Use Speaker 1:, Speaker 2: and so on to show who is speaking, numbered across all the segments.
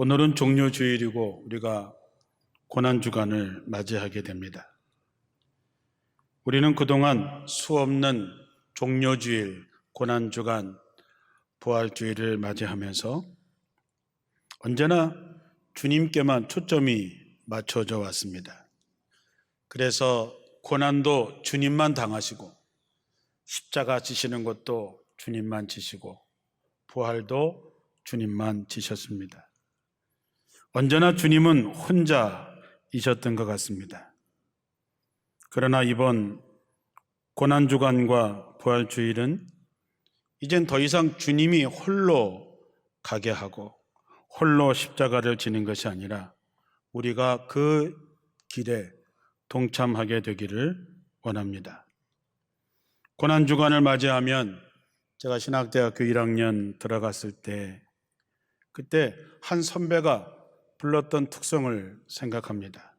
Speaker 1: 오늘은 종료주일이고 우리가 고난주간을 맞이하게 됩니다. 우리는 그동안 수없는 종료주일, 고난주간, 부활주일을 맞이하면서 언제나 주님께만 초점이 맞춰져 왔습니다. 그래서 고난도 주님만 당하시고 십자가 지시는 것도 주님만 지시고 부활도 주님만 지셨습니다. 언제나 주님은 혼자이셨던 것 같습니다. 그러나 이번 고난주간과 부활주일은 이젠 더 이상 주님이 홀로 가게 하고 홀로 십자가를 지는 것이 아니라 우리가 그 길에 동참하게 되기를 원합니다. 고난주간을 맞이하면 제가 신학대학교 1학년 들어갔을 때 그때 한 선배가 불렀던 특성을 생각합니다.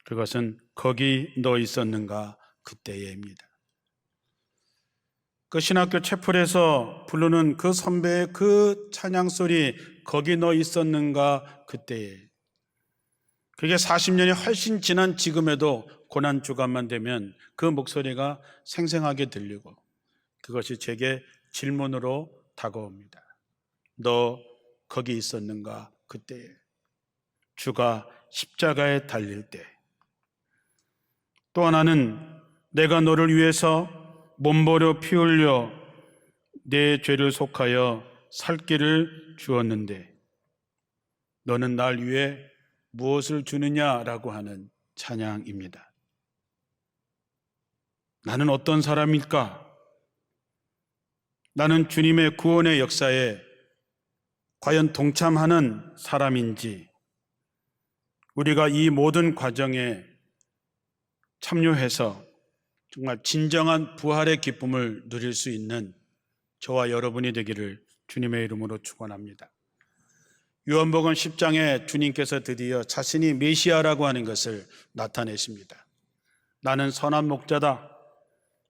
Speaker 1: 그것은 거기 너 있었는가 그때에입니다. 그 신학교 채플에서 부르는 그 선배의 그 찬양소리 거기 너 있었는가 그때에, 그게 40년이 훨씬 지난 지금에도 고난주간만 되면 그 목소리가 생생하게 들리고 그것이 제게 질문으로 다가옵니다. 너 거기 있었는가 그때에, 주가 십자가에 달릴 때. 또 하나는 내가 너를 위해서 몸버려 피 흘려 내 죄를 속하여 살 길을 주었는데 너는 날 위해 무엇을 주느냐라고 하는 찬양입니다. 나는 어떤 사람일까? 나는 주님의 구원의 역사에 과연 동참하는 사람인지, 우리가 이 모든 과정에 참여해서 정말 진정한 부활의 기쁨을 누릴 수 있는 저와 여러분이 되기를 주님의 이름으로 축원합니다. 요한복음 10장에 주님께서 드디어 자신이 메시아라고 하는 것을 나타내십니다. 나는 선한 목자다.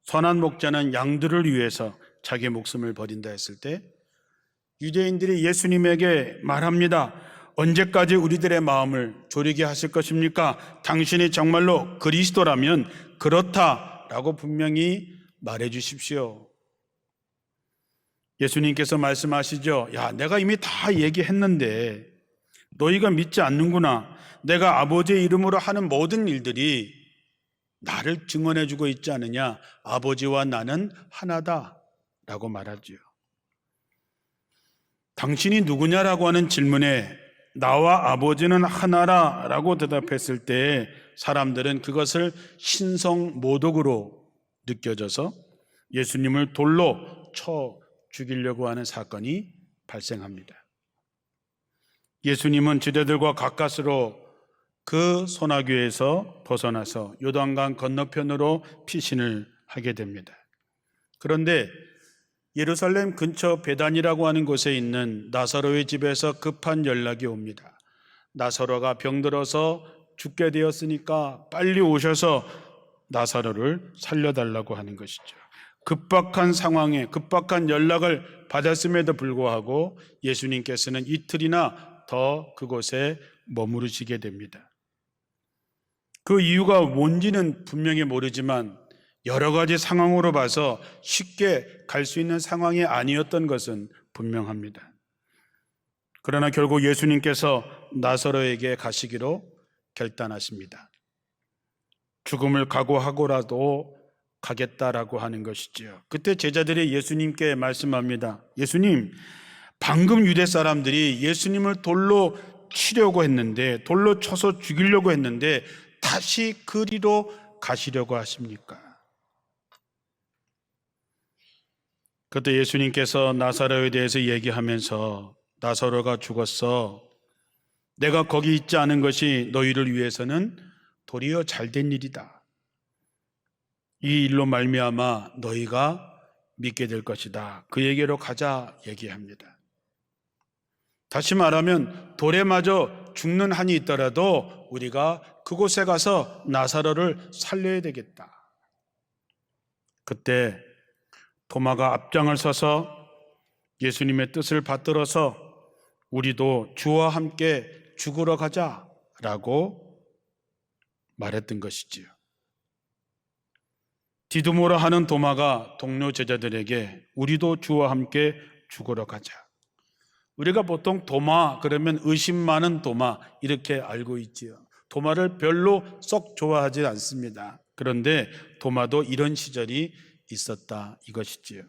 Speaker 1: 선한 목자는 양들을 위해서 자기 목숨을 버린다 했을 때 유대인들이 예수님에게 말합니다. 언제까지 우리들의 마음을 졸이게 하실 것입니까? 당신이 정말로 그리스도라면 그렇다라고 분명히 말해 주십시오. 예수님께서 말씀하시죠. 야, 내가 이미 다 얘기했는데 너희가 믿지 않는구나. 내가 아버지의 이름으로 하는 모든 일들이 나를 증언해 주고 있지 않느냐. 아버지와 나는 하나다 라고 말하지요. 당신이 누구냐라고 하는 질문에 나와 아버지는 하나라 라고 대답했을 때 사람들은 그것을 신성모독으로 느껴져서 예수님을 돌로 쳐 죽이려고 하는 사건이 발생합니다. 예수님은 지도들과 가까스로 그 소나교에서 벗어나서 요단강 건너편으로 피신을 하게 됩니다. 그런데 예루살렘 근처 베단이라고 하는 곳에 있는 나사로의 집에서 급한 연락이 옵니다. 나사로가 병들어서 죽게 되었으니까 빨리 오셔서 나사로를 살려달라고 하는 것이죠. 급박한 상황에 급박한 연락을 받았음에도 불구하고 예수님께서는 이틀이나 더 그곳에 머무르시게 됩니다. 그 이유가 뭔지는 분명히 모르지만 여러 가지 상황으로 봐서 쉽게 갈 수 있는 상황이 아니었던 것은 분명합니다. 그러나 결국 예수님께서 나사로에게 가시기로 결단하십니다. 죽음을 각오하고라도 가겠다라고 하는 것이지요. 그때 제자들이 예수님께 말씀합니다. 예수님, 방금 유대 사람들이 예수님을 돌로 치려고 했는데, 돌로 쳐서 죽이려고 했는데 다시 그리로 가시려고 하십니까? 그때 예수님께서 나사로에 대해서 얘기하면서 나사로가 죽었어. 내가 거기 있지 않은 것이 너희를 위해서는 도리어 잘된 일이다. 이 일로 말미암아 너희가 믿게 될 것이다. 그에게로 가자 얘기합니다. 다시 말하면 돌에 맞아 죽는 한이 있더라도 우리가 그곳에 가서 나사로를 살려야 되겠다. 그때 도마가 앞장을 서서 예수님의 뜻을 받들어서 우리도 주와 함께 죽으러 가자라고 말했던 것이지요. 디두모라 하는 도마가 동료 제자들에게 우리도 주와 함께 죽으러 가자. 우리가 보통 도마 그러면 의심 많은 도마 이렇게 알고 있지요. 도마를 별로 썩 좋아하지 않습니다. 그런데 도마도 이런 시절이 있었다 이것이지요.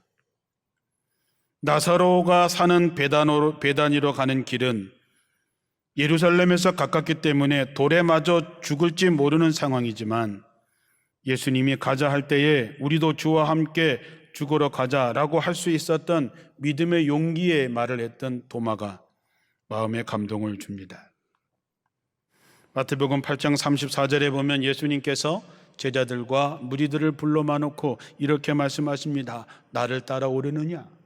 Speaker 1: 나사로가 사는 베다니로 가는 길은 예루살렘에서 가깝기 때문에 돌에 맞아 죽을지 모르는 상황이지만 예수님이 가자 할 때에 우리도 주와 함께 죽으러 가자라고 할 수 있었던 믿음의 용기의 말을 했던 도마가 마음에 감동을 줍니다. 마태복음 8장 34절에 보면 예수님께서 제자들과 무리들을 불러마 놓고 이렇게 말씀하십니다. 나를 따라오려느냐?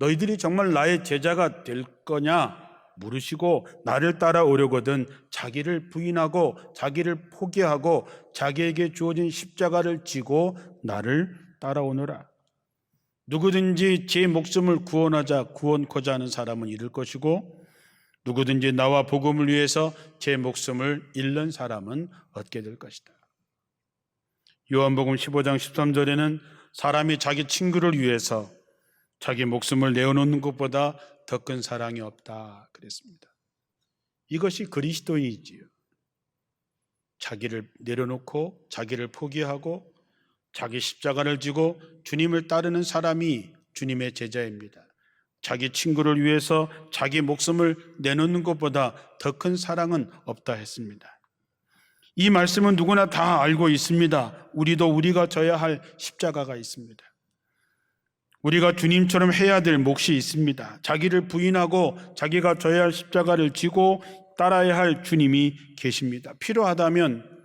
Speaker 1: 너희들이 정말 나의 제자가 될 거냐? 물으시고 나를 따라오려거든 자기를 부인하고 자기를 포기하고 자기에게 주어진 십자가를 지고 나를 따라오너라. 누구든지 제 목숨을 구원코자 하는 사람은 잃을 것이고 누구든지 나와 복음을 위해서 제 목숨을 잃는 사람은 얻게 될 것이다. 요한복음 15장 13절에는 사람이 자기 친구를 위해서 자기 목숨을 내어놓는 것보다 더 큰 사랑이 없다 그랬습니다. 이것이 그리스도인이지요. 자기를 내려놓고 자기를 포기하고 자기 십자가를 지고 주님을 따르는 사람이 주님의 제자입니다. 자기 친구를 위해서 자기 목숨을 내놓는 것보다 더 큰 사랑은 없다 했습니다. 이 말씀은 누구나 다 알고 있습니다. 우리가 져야 할 십자가가 있습니다. 우리가 주님처럼 해야 될 몫이 있습니다. 자기를 부인하고 자기가 져야 할 십자가를 지고 따라야 할 주님이 계십니다. 필요하다면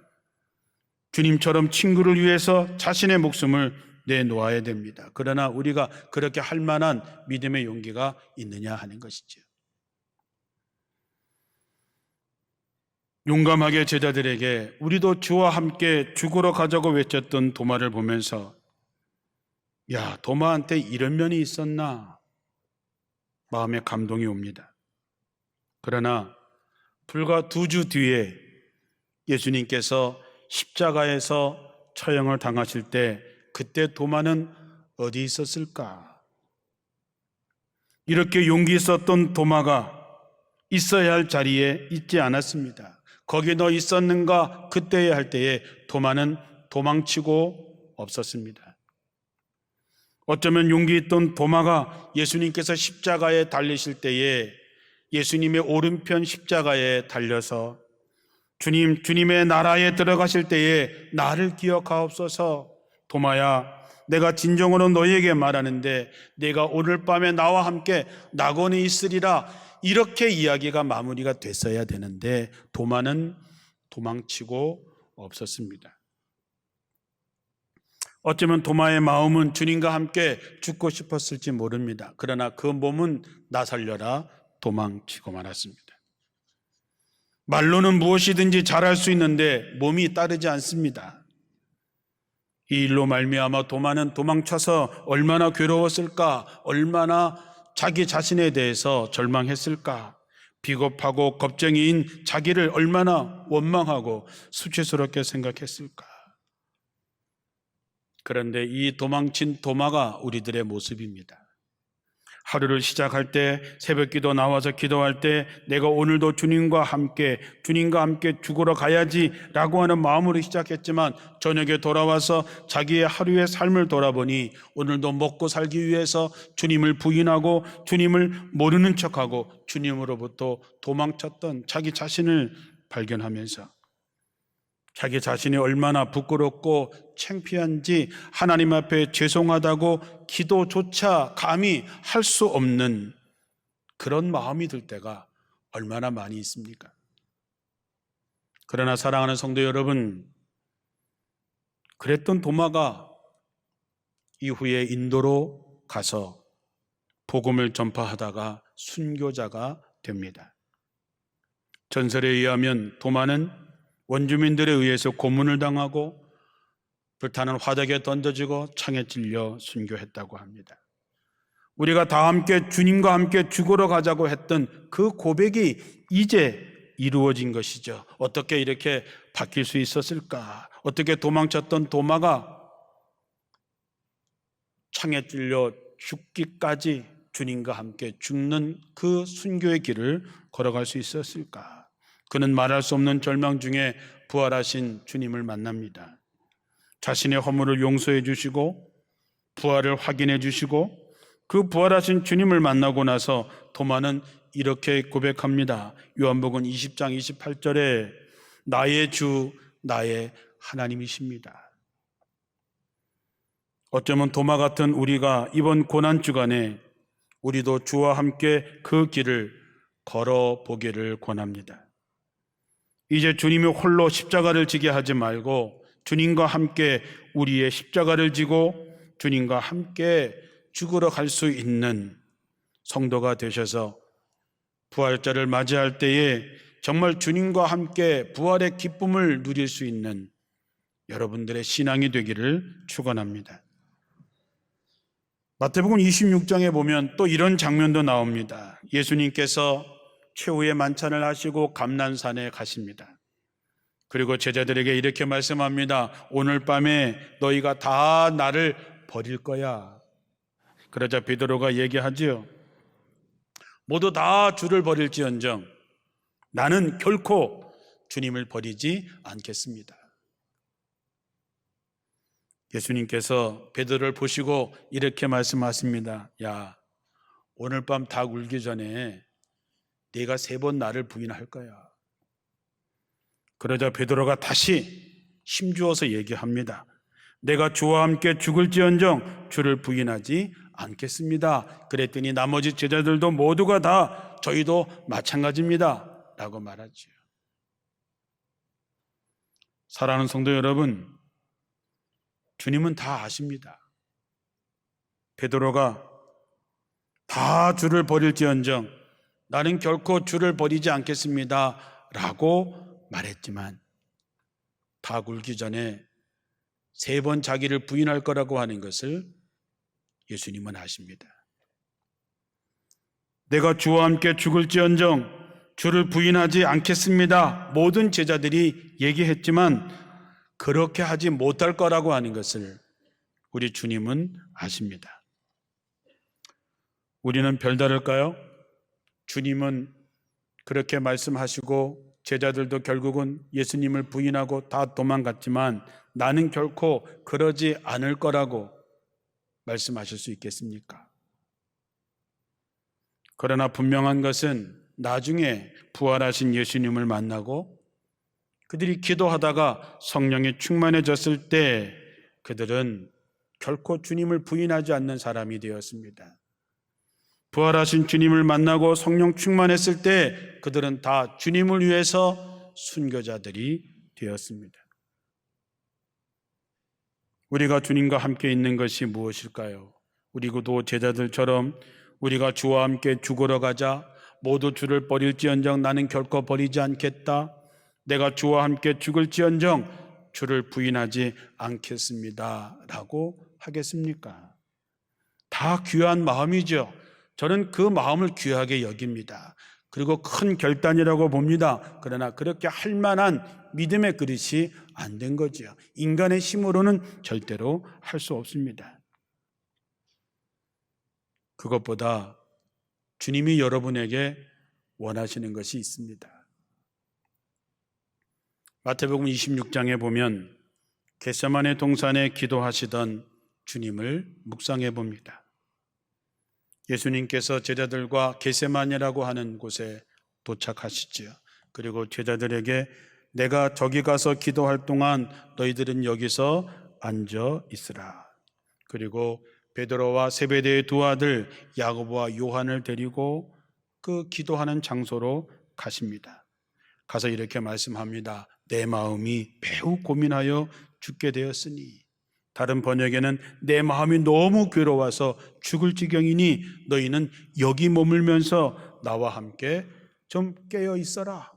Speaker 1: 주님처럼 친구를 위해서 자신의 목숨을 내놓아야 됩니다. 그러나 우리가 그렇게 할 만한 믿음의 용기가 있느냐 하는 것이죠. 용감하게 제자들에게 우리도 주와 함께 죽으러 가자고 외쳤던 도마를 보면서 야, 도마한테 이런 면이 있었나? 마음에 감동이 옵니다. 그러나 불과 2주 뒤에 예수님께서 십자가에서 처형을 당하실 때 그때 도마는 어디 있었을까? 이렇게 용기 있었던 도마가 있어야 할 자리에 있지 않았습니다. 거기 너 있었는가? 그때에 할 때에 도마는 도망치고 없었습니다. 어쩌면 용기 있던 도마가 예수님께서 십자가에 달리실 때에 예수님의 오른편 십자가에 달려서 주님의 나라에 들어가실 때에 나를 기억하옵소서. 도마야, 내가 진정으로 너희에게 말하는데 내가 오늘 밤에 나와 함께 낙원에 있으리라. 이렇게 이야기가 마무리가 됐어야 되는데 도마는 도망치고 없었습니다. 어쩌면 도마의 마음은 주님과 함께 죽고 싶었을지 모릅니다. 그러나 그 몸은 나 살려라 도망치고 말았습니다. 말로는 무엇이든지 잘할 수 있는데 몸이 따르지 않습니다. 이 일로 말미암아 도마는 도망쳐서 얼마나 괴로웠을까, 얼마나 자기 자신에 대해서 절망했을까, 비겁하고 겁쟁이인 자기를 얼마나 원망하고 수치스럽게 생각했을까. 그런데 이 도망친 도마가 우리들의 모습입니다. 하루를 시작할 때 새벽 기도 나와서 기도할 때 내가 오늘도 주님과 함께 죽으러 가야지 라고 하는 마음으로 시작했지만 저녁에 돌아와서 자기의 하루의 삶을 돌아보니 오늘도 먹고 살기 위해서 주님을 부인하고 주님을 모르는 척하고 주님으로부터 도망쳤던 자기 자신을 발견하면서 자기 자신이 얼마나 부끄럽고 창피한지 하나님 앞에 죄송하다고 기도조차 감히 할 수 없는 그런 마음이 들 때가 얼마나 많이 있습니까? 그러나 사랑하는 성도 여러분, 그랬던 도마가 이후에 인도로 가서 복음을 전파하다가 순교자가 됩니다. 전설에 의하면 도마는 원주민들에 의해서 고문을 당하고 불타는 화덕에 던져지고 창에 찔려 순교했다고 합니다. 우리가 다 함께 주님과 함께 죽으러 가자고 했던 그 고백이 이제 이루어진 것이죠. 어떻게 이렇게 바뀔 수 있었을까? 어떻게 도망쳤던 도마가 창에 찔려 죽기까지 주님과 함께 죽는 그 순교의 길을 걸어갈 수 있었을까? 그는 말할 수 없는 절망 중에 부활하신 주님을 만납니다. 자신의 허물을 용서해 주시고 부활을 확인해 주시고 그 부활하신 주님을 만나고 나서 도마는 이렇게 고백합니다. 요한복음 20장 28절에 나의 주 나의 하나님이십니다. 어쩌면 도마 같은 우리가 이번 고난주간에 우리도 주와 함께 그 길을 걸어보기를 권합니다. 이제 주님이 홀로 십자가를 지게 하지 말고 주님과 함께 우리의 십자가를 지고 주님과 함께 죽으러 갈 수 있는 성도가 되셔서 부활절을 맞이할 때에 정말 주님과 함께 부활의 기쁨을 누릴 수 있는 여러분들의 신앙이 되기를 축원합니다. 마태복음 26장에 보면 또 이런 장면도 나옵니다. 예수님께서 최후의 만찬을 하시고 감난산에 가십니다. 그리고 제자들에게 이렇게 말씀합니다. 오늘 밤에 너희가 다 나를 버릴 거야. 그러자 베드로가 얘기하지요. 모두 다 주를 버릴지언정 나는 결코 주님을 버리지 않겠습니다. 예수님께서 베드로를 보시고 이렇게 말씀하십니다. 야, 오늘 밤 닭 울기 전에 네가 3번 나를 부인할 거야. 그러자 베드로가 다시 힘주어서 얘기합니다. 내가 주와 함께 죽을지언정 주를 부인하지 않겠습니다. 그랬더니 나머지 제자들도 모두가 다 저희도 마찬가지입니다 라고 말하죠. 사랑하는 성도 여러분, 주님은 다 아십니다. 베드로가 다 주를 버릴지언정 나는 결코 주를 버리지 않겠습니다 라고 말했지만 다 굴기 전에 3번 자기를 부인할 거라고 하는 것을 예수님은 아십니다. 내가 주와 함께 죽을지언정 주를 부인하지 않겠습니다. 모든 제자들이 얘기했지만 그렇게 하지 못할 거라고 하는 것을 우리 주님은 아십니다. 우리는 별다를까요? 주님은 그렇게 말씀하시고 제자들도 결국은 예수님을 부인하고 다 도망갔지만 나는 결코 그러지 않을 거라고 말씀하실 수 있겠습니까? 그러나 분명한 것은 나중에 부활하신 예수님을 만나고 그들이 기도하다가 성령이 충만해졌을 때 그들은 결코 주님을 부인하지 않는 사람이 되었습니다. 부활하신 주님을 만나고 성령 충만했을 때 그들은 다 주님을 위해서 순교자들이 되었습니다. 우리가 주님과 함께 있는 것이 무엇일까요? 우리도 제자들처럼 우리가 주와 함께 죽으러 가자, 모두 주를 버릴지언정 나는 결코 버리지 않겠다, 내가 주와 함께 죽을지언정 주를 부인하지 않겠습니다 라고 하겠습니까? 다 귀한 마음이죠. 저는 그 마음을 귀하게 여깁니다. 그리고 큰 결단이라고 봅니다. 그러나 그렇게 할 만한 믿음의 그릇이 안 된 거죠. 인간의 힘으로는 절대로 할 수 없습니다. 그것보다 주님이 여러분에게 원하시는 것이 있습니다. 마태복음 26장에 보면 겟세마네 동산에 기도하시던 주님을 묵상해 봅니다. 예수님께서 제자들과 겟세마네라고 하는 곳에 도착하시지요. 그리고 제자들에게 내가 저기 가서 기도할 동안 너희들은 여기서 앉아 있으라. 그리고 베드로와 세베대의 2 아들 야고보와 요한을 데리고 그 기도하는 장소로 가십니다. 가서 이렇게 말씀합니다. 내 마음이 매우 고민하여 죽게 되었으니, 다른 번역에는 내 마음이 너무 괴로워서 죽을 지경이니 너희는 여기 머물면서 나와 함께 좀 깨어 있어라.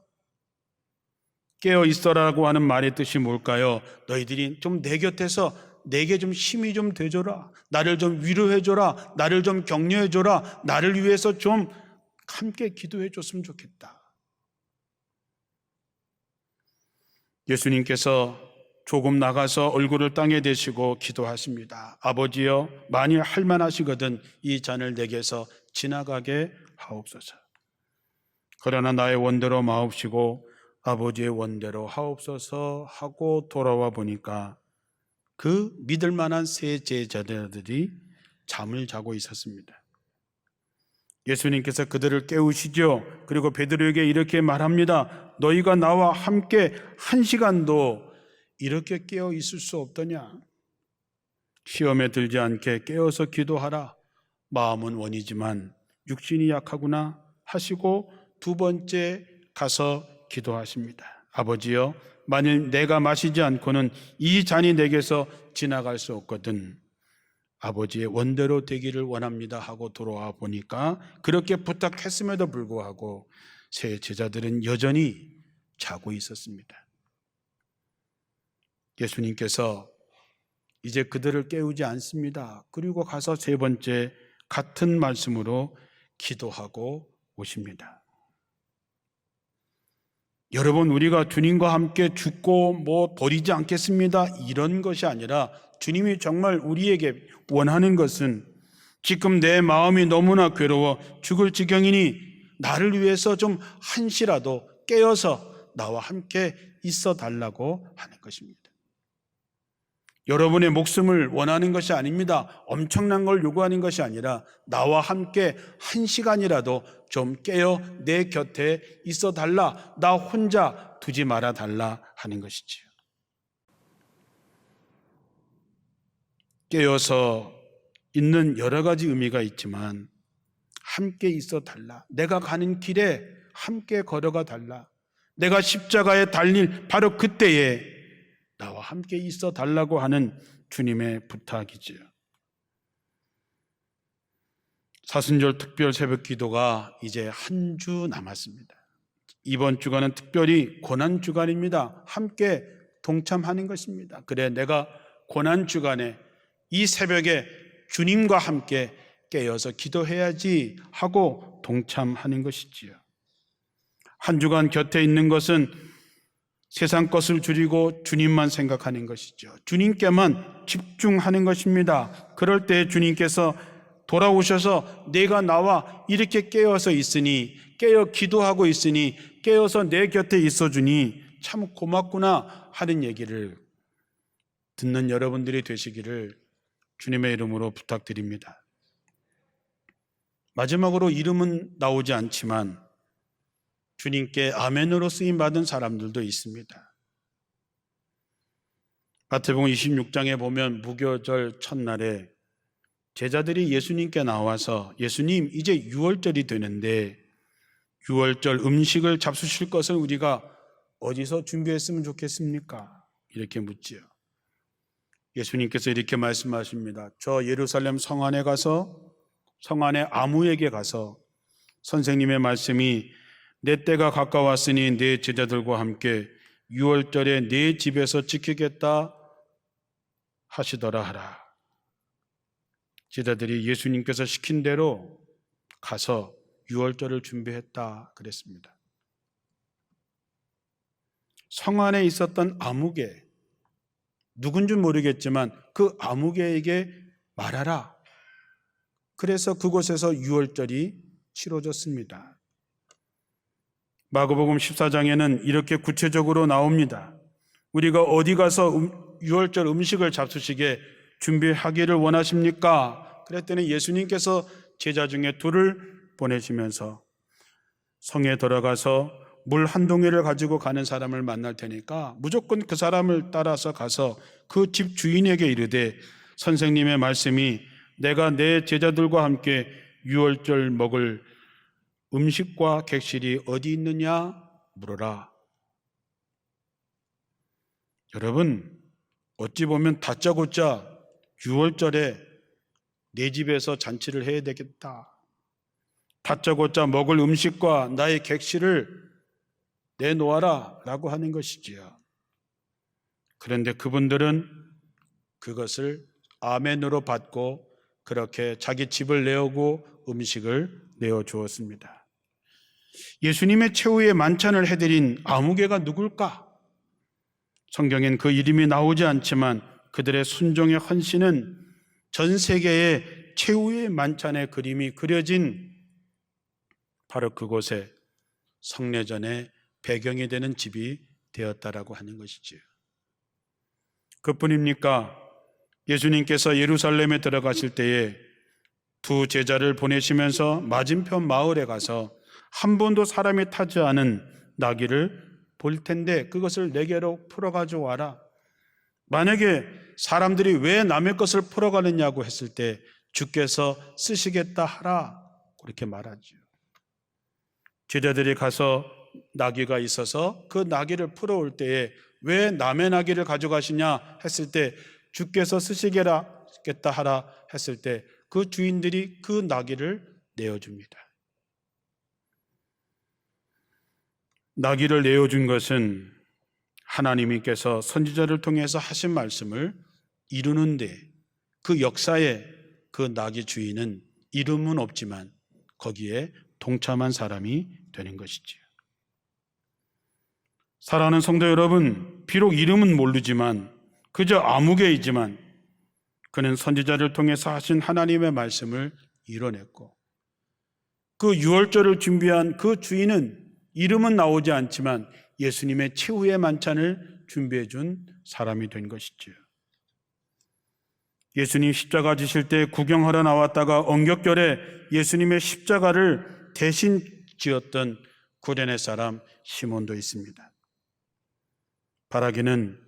Speaker 1: 깨어 있어라고 하는 말의 뜻이 뭘까요? 너희들이 좀 내 곁에서 내게 좀 힘이 좀 돼줘라, 나를 좀 위로해줘라, 나를 좀 격려해줘라, 나를 위해서 좀 함께 기도해줬으면 좋겠다. 예수님께서 조금 나가서 얼굴을 땅에 대시고 기도하십니다. 아버지여, 만일 할만하시거든 이 잔을 내게서 지나가게 하옵소서. 그러나 나의 원대로 마옵시고 아버지의 원대로 하옵소서 하고 돌아와 보니까 그 믿을 만한 세 제자들이 잠을 자고 있었습니다. 예수님께서 그들을 깨우시죠. 그리고 베드로에게 이렇게 말합니다. 너희가 나와 함께 1시간도 이렇게 깨어 있을 수 없더냐? 시험에 들지 않게 깨어서 기도하라. 마음은 원이지만 육신이 약하구나 하시고 두 번째 가서 기도하십니다. 아버지여, 만일 내가 마시지 않고는 이 잔이 내게서 지나갈 수 없거든 아버지의 원대로 되기를 원합니다 하고 돌아와 보니까 그렇게 부탁했음에도 불구하고 세 제자들은 여전히 자고 있었습니다. 예수님께서 이제 그들을 깨우지 않습니다. 그리고 가서 세 번째 같은 말씀으로 기도하고 오십니다. 여러분, 우리가 주님과 함께 죽고 버리지 않겠습니다 이런 것이 아니라 주님이 정말 우리에게 원하는 것은 지금 내 마음이 너무나 괴로워 죽을 지경이니 나를 위해서 좀 한시라도 깨어서 나와 함께 있어 달라고 하는 것입니다. 여러분의 목숨을 원하는 것이 아닙니다. 엄청난 걸 요구하는 것이 아니라 나와 함께 1시간이라도 좀 깨어 내 곁에 있어 달라, 나 혼자 두지 말아 달라 하는 것이지요. 깨어서 있는 여러 가지 의미가 있지만 함께 있어 달라, 내가 가는 길에 함께 걸어가 달라, 내가 십자가에 달릴 바로 그때에 나와 함께 있어 달라고 하는 주님의 부탁이지요. 사순절 특별 새벽 기도가 이제 한 주 남았습니다. 이번 주간은 특별히 고난 주간입니다. 함께 동참하는 것입니다. 그래, 내가 고난 주간에 이 새벽에 주님과 함께 깨어서 기도해야지 하고 동참하는 것이지요. 한 주간 곁에 있는 것은 세상 것을 줄이고 주님만 생각하는 것이죠. 주님께만 집중하는 것입니다. 그럴 때 주님께서 돌아오셔서 내가 나와 이렇게 깨어서 있으니, 깨어 기도하고 있으니, 깨어서 내 곁에 있어주니 참 고맙구나 하는 얘기를 듣는 여러분들이 되시기를 주님의 이름으로 부탁드립니다. 마지막으로 이름은 나오지 않지만 주님께 아멘으로 쓰임받은 사람들도 있습니다. 마태복음 26장에 보면 무교절 첫날에 제자들이 예수님께 나와서 예수님, 이제 유월절이 되는데 유월절 음식을 잡수실 것을 우리가 어디서 준비했으면 좋겠습니까? 이렇게 묻지요. 예수님께서 이렇게 말씀하십니다. 저 예루살렘 성 안에 가서 성 안에 아무에게 가서 선생님의 말씀이 내 때가 가까웠으니 내 제자들과 함께 유월절에 내 집에서 지키겠다 하시더라 하라. 제자들이 예수님께서 시킨 대로 가서 유월절을 준비했다 그랬습니다. 성 안에 있었던 아무개, 누군지 모르겠지만 그 아무개에게 말하라. 그래서 그곳에서 유월절이 치러졌습니다. 마가복음 14장에는 이렇게 구체적으로 나옵니다. 우리가 어디 가서 유월절 음식을 잡수시게 준비하기를 원하십니까? 그랬더니 예수님께서 제자 중에 둘을 보내시면서 성에 들어가서 물 한 동이를 가지고 가는 사람을 만날 테니까 무조건 그 사람을 따라서 가서 그 집 주인에게 이르되 선생님의 말씀이 내가 내 제자들과 함께 유월절 먹을 음식과 객실이 어디 있느냐 물어라. 여러분, 어찌 보면 다짜고짜 유월절에 내 집에서 잔치를 해야 되겠다, 다짜고짜 먹을 음식과 나의 객실을 내놓아라 라고 하는 것이지요. 그런데 그분들은 그것을 아멘으로 받고 그렇게 자기 집을 내오고 음식을 내어주었습니다. 예수님의 최후의 만찬을 해드린 아무개가 누굴까? 성경엔 그 이름이 나오지 않지만 그들의 순종의 헌신은 전 세계의 최후의 만찬의 그림이 그려진 바로 그곳에 성례전의 배경이 되는 집이 되었다라고 하는 것이지요. 그뿐입니까? 예수님께서 예루살렘에 들어가실 때에 두 제자를 보내시면서 맞은편 마을에 가서 한 번도 사람이 타지 않은 나귀를 볼 텐데 그것을 내게로 풀어가지고 와라. 만약에 사람들이 왜 남의 것을 풀어가느냐고 했을 때 주께서 쓰시겠다 하라, 그렇게 말하죠. 제자들이 가서 나귀가 있어서 그 나귀를 풀어올 때에 왜 남의 나귀를 가져가시냐 했을 때 주께서 쓰시겠다 하라 했을 때 그 주인들이 그 나귀를 내어줍니다. 나귀를 내어준 것은 하나님께서 선지자를 통해서 하신 말씀을 이루는데 그 역사에 그 나귀 주인은 이름은 없지만 거기에 동참한 사람이 되는 것이지요. 사랑하는 성도 여러분, 비록 이름은 모르지만 그저 아무개이지만 그는 선지자를 통해서 하신 하나님의 말씀을 이뤄냈고 그 유월절을 준비한 그 주인은 이름은 나오지 않지만 예수님의 최후의 만찬을 준비해 준 사람이 된 것이지요. 예수님 십자가 지실 때 구경하러 나왔다가 언격결에 예수님의 십자가를 대신 지었던 구레네 사람 시몬도 있습니다. 바라기는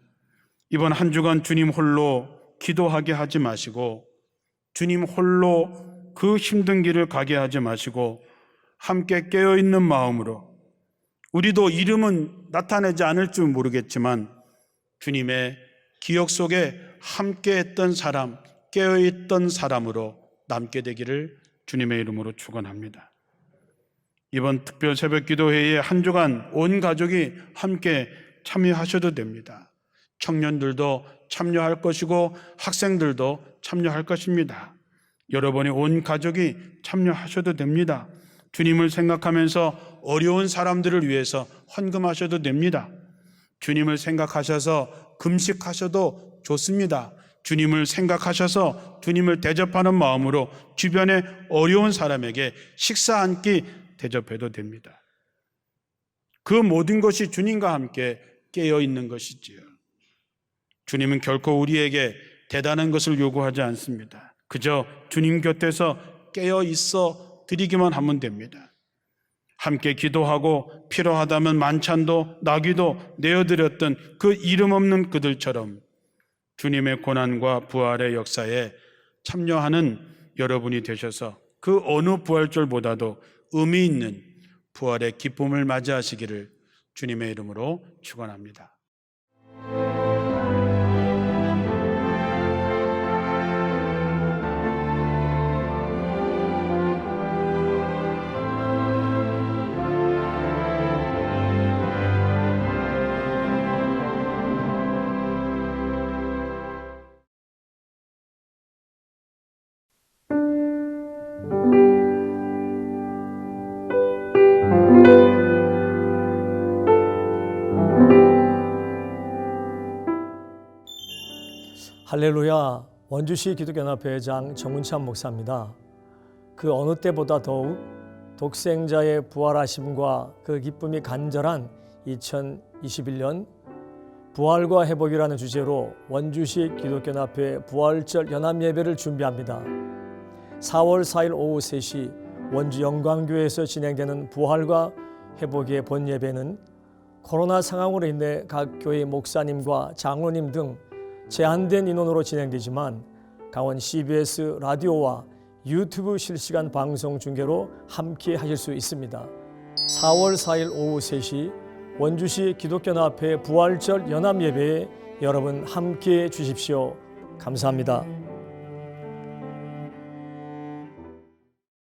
Speaker 1: 이번 한 주간 주님 홀로 기도하게 하지 마시고 주님 홀로 그 힘든 길을 가게 하지 마시고 함께 깨어있는 마음으로 우리도 이름은 나타내지 않을 줄 모르겠지만 주님의 기억 속에 함께 했던 사람, 깨어있던 사람으로 남게 되기를 주님의 이름으로 축원합니다. 이번 특별 새벽 기도회에 한 주간 온 가족이 함께 참여하셔도 됩니다. 청년들도 참여할 것이고 학생들도 참여할 것입니다. 여러분이 온 가족이 참여하셔도 됩니다. 주님을 생각하면서 어려운 사람들을 위해서 헌금하셔도 됩니다. 주님을 생각하셔서 금식하셔도 좋습니다. 주님을 생각하셔서 주님을 대접하는 마음으로 주변에 어려운 사람에게 식사 한 끼 대접해도 됩니다. 그 모든 것이 주님과 함께 깨어 있는 것이지요. 주님은 결코 우리에게 대단한 것을 요구하지 않습니다. 그저 주님 곁에서 깨어 있어 드리기만 하면 됩니다. 함께 기도하고 필요하다면 만찬도 나귀도 내어드렸던 그 이름 없는 그들처럼 주님의 고난과 부활의 역사에 참여하는 여러분이 되셔서 그 어느 부활절보다도 의미 있는 부활의 기쁨을 맞이하시기를 주님의 이름으로 축원합니다.
Speaker 2: 할렐루야, 원주시 기독연합회 회장 정운찬 목사입니다. 그 어느 때보다 더욱 독생자의 부활하심과 그 기쁨이 간절한 2021년 부활과 회복이라는 주제로 원주시 기독연합회 부활절 연합예배를 준비합니다. 4월 4일 오후 3시 원주 영광교회에서 진행되는 부활과 회복의 본예배는 코로나 상황으로 인해 각 교회 목사님과 장로님 등 제한된 인원으로 진행되지만 강원 CBS 라디오와 유튜브 실시간 방송 중계로 함께 하실 수 있습니다. 4월 4일 오후 3시 원주시 기독연합회 부활절 연합예배에 여러분 함께해 주십시오. 감사합니다.